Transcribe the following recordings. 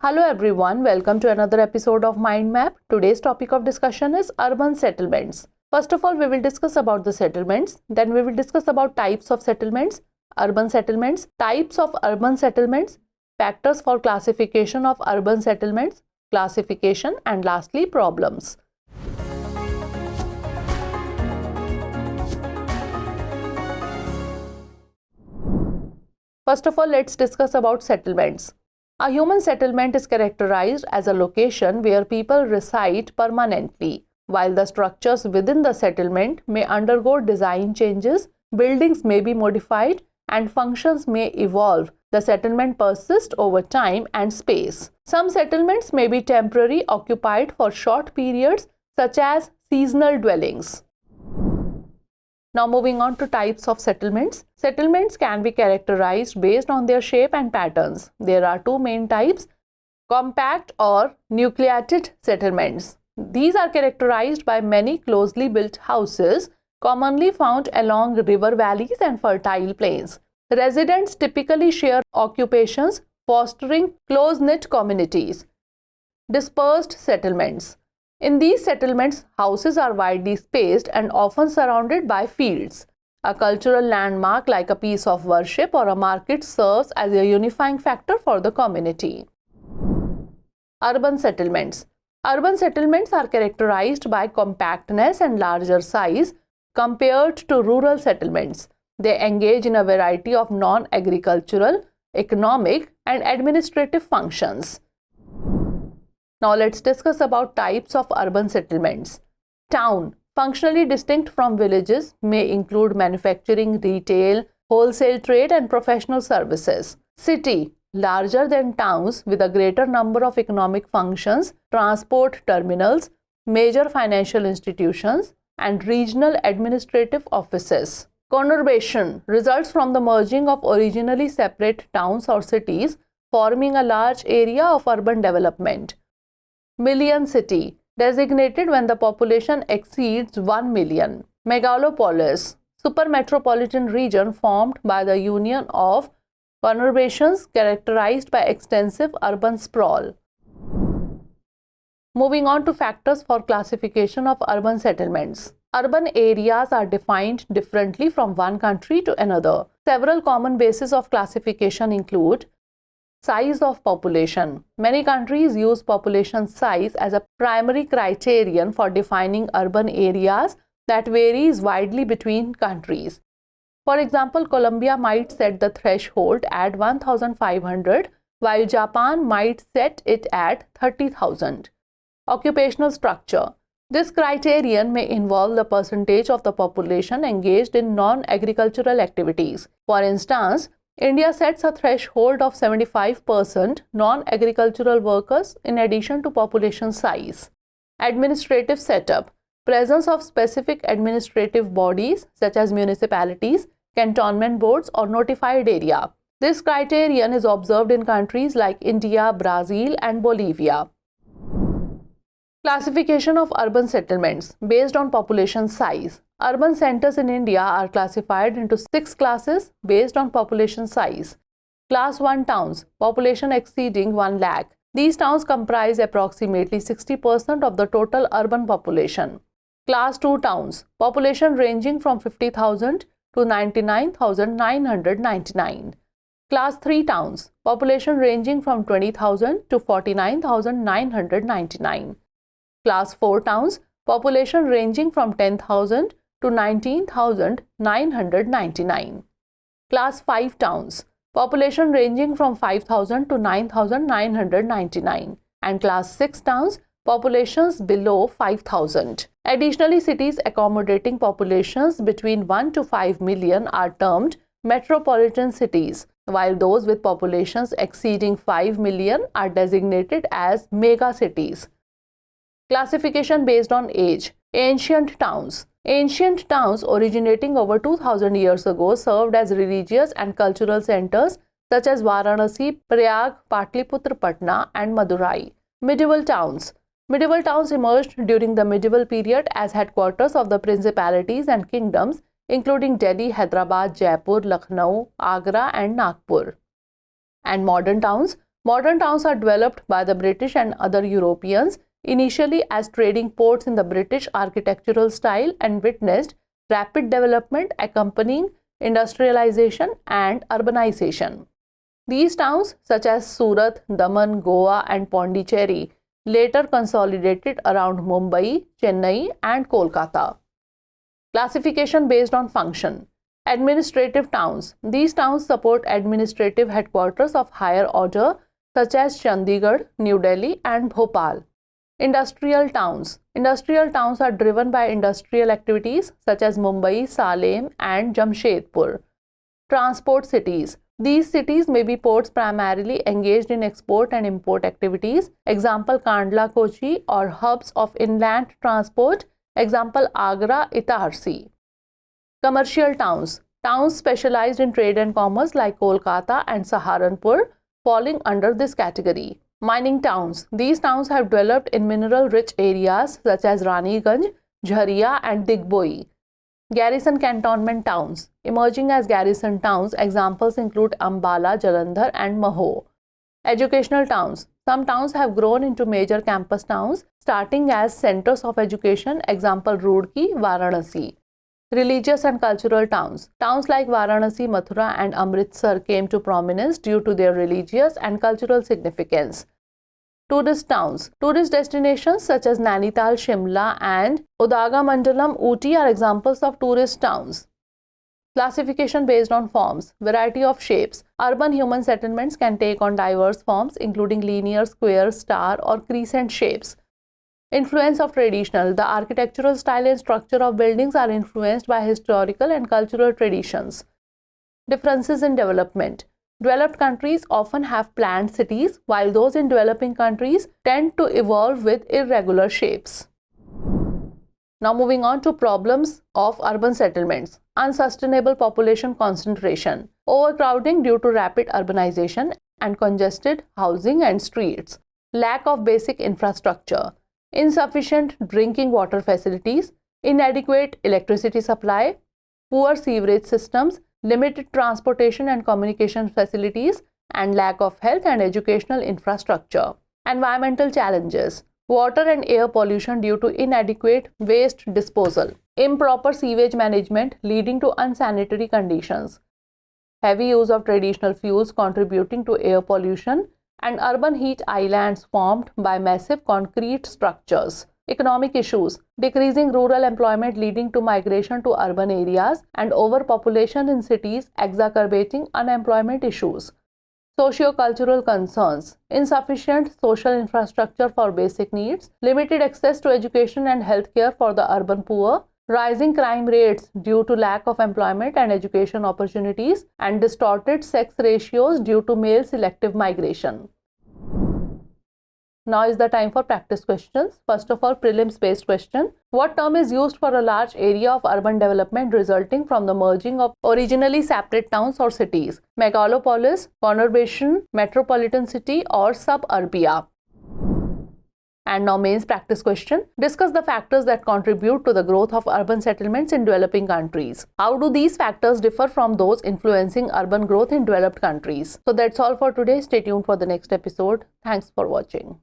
Hello everyone, welcome to another episode of Mind Map. Today's topic of discussion is urban settlements. First of all, we will discuss about the settlements. Then we will discuss about types of settlements, urban settlements, types of urban settlements, factors for classification of urban settlements, classification, and lastly problems. First of all, let's discuss about settlements. A human settlement is characterized as a location where people reside permanently. While the structures within the settlement may undergo design changes, buildings may be modified, and functions may evolve, the settlement persists over time and space. Some settlements may be temporary, occupied for short periods, such as seasonal dwellings. Now moving on to types of settlements. Settlements can be characterized based on their shape and patterns. There are two main types: compact or nucleated settlements. These are characterized by many closely built houses, commonly found along river valleys and fertile plains. Residents typically share occupations, fostering close-knit communities. Dispersed settlements. In these settlements, houses are widely spaced and often surrounded by fields. A cultural landmark like a piece of worship or a market serves as a unifying factor for the community. Urban settlements. Urban settlements are characterized by compactness and larger size compared to rural settlements. They engage in a variety of non-agricultural, economic, and administrative functions. Now let's discuss about types of urban settlements. Town, functionally distinct from villages, may include manufacturing, retail, wholesale trade, and professional services. City, larger than towns with a greater number of economic functions, transport terminals, major financial institutions, and regional administrative offices. Conurbation results from the merging of originally separate towns or cities, forming a large area of urban development. Million city, designated when the population exceeds 1 million. Megalopolis, supermetropolitan region formed by the union of conurbations characterized by extensive urban sprawl. Moving on to factors for classification of urban settlements. Urban areas are defined differently from one country to another. Several common bases of classification include size of population. Many countries use population size as a primary criterion for defining urban areas that varies widely between countries. For example, Colombia might set the threshold at 1,500, while Japan might set it at 30,000. Occupational structure. This criterion may involve the percentage of the population engaged in non-agricultural activities. For instance, India sets a threshold of 75% non-agricultural workers in addition to population size. Administrative setup. Presence of specific administrative bodies such as municipalities, cantonment boards, or notified area. This criterion is observed in countries like India, Brazil, and Bolivia. Classification of urban settlements based on population size. Urban centers in India are classified into 6 classes based on population size. Class 1 towns, population exceeding 1 lakh. These towns comprise approximately 60% of the total urban population. Class 2 towns, population ranging from 50,000 to 99,999. Class 3 towns, population ranging from 20,000 to 49,999. Class 4 towns, population ranging from 10,000 to 19,999. Class 5 towns, population ranging from 5,000 to 9,999. And Class 6 towns, populations below 5,000. Additionally, cities accommodating populations between 1 to 5 million are termed metropolitan cities, while those with populations exceeding 5 million are designated as mega cities. Classification based on age. Ancient towns. Ancient towns originating over 2,000 years ago served as religious and cultural centers such as Varanasi, Prayag, Patliputra, Patna, and Madurai. Medieval towns. Medieval towns emerged during the medieval period as headquarters of the principalities and kingdoms, including Delhi, Hyderabad, Jaipur, Lucknow, Agra, and Nagpur. And modern towns. Modern towns are developed by the British and other Europeans, initially as trading ports in the British architectural style, and witnessed rapid development accompanying industrialization and urbanization. These towns, such as Surat, Daman, Goa, and Pondicherry, later consolidated around Mumbai, Chennai, and Kolkata. Classification based on function. Administrative towns. These towns support administrative headquarters of higher order such as Chandigarh, New Delhi, and Bhopal. Industrial towns. Industrial towns are driven by industrial activities such as Mumbai, Salem, and Jamshedpur. Transport cities. These cities may be ports primarily engaged in export and import activities. Example Kandla, Kochi, or hubs of inland transport. Example Agra, Itarsi. Commercial towns. Towns specialized in trade and commerce like Kolkata and Saharanpur, falling under this category. Mining towns. These towns have developed in mineral-rich areas such as Raniganj, Jharia, and Digboi. Garrison cantonment towns. Emerging as garrison towns, examples include Ambala, Jalandhar, and Maho. Educational towns. Some towns have grown into major campus towns, starting as centers of education, example Roorkee, Varanasi. Religious and cultural towns. Towns like Varanasi, Mathura, and Amritsar came to prominence due to their religious and cultural significance. Tourist towns. Tourist destinations such as Nainital, Shimla, and Udagamandalam, Ooty are examples of tourist towns. Classification based on forms. Variety of shapes. Urban human settlements can take on diverse forms, including linear, square, star, or crescent shapes. Influence of traditional. The architectural style and structure of buildings are influenced by historical and cultural traditions. Differences in development. Developed countries often have planned cities, while those in developing countries tend to evolve with irregular shapes. Now moving on to problems of urban settlements. Unsustainable population concentration. Overcrowding due to rapid urbanization and congested housing and streets. Lack of basic infrastructure. Insufficient drinking water facilities, inadequate electricity supply, poor sewerage systems, limited transportation and communication facilities, and lack of health and educational infrastructure. Environmental challenges. Water and air pollution due to inadequate waste disposal. Improper sewage management leading to unsanitary conditions. Heavy use of traditional fuels contributing to air pollution, and urban heat islands formed by massive concrete structures. Economic issues. Decreasing rural employment leading to migration to urban areas, and overpopulation in cities exacerbating unemployment issues. Socio-cultural concerns. Insufficient social infrastructure for basic needs, limited access to education and healthcare for the urban poor, rising crime rates due to lack of employment and education opportunities, and distorted sex ratios due to male selective migration. Now is the time for practice questions. First of all, prelims based question. What term is used for a large area of urban development resulting from the merging of originally separate towns or cities? Megalopolis, conurbation, metropolitan city, or suburbia? And now mains practice question. Discuss the factors that contribute to the growth of urban settlements in developing countries. How do these factors differ from those influencing urban growth in developed countries? So that's all for today. Stay tuned for the next episode. Thanks for watching.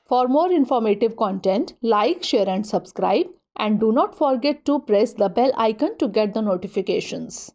For more informative content, like, share and subscribe, and do not forget to press the bell icon to get the notifications.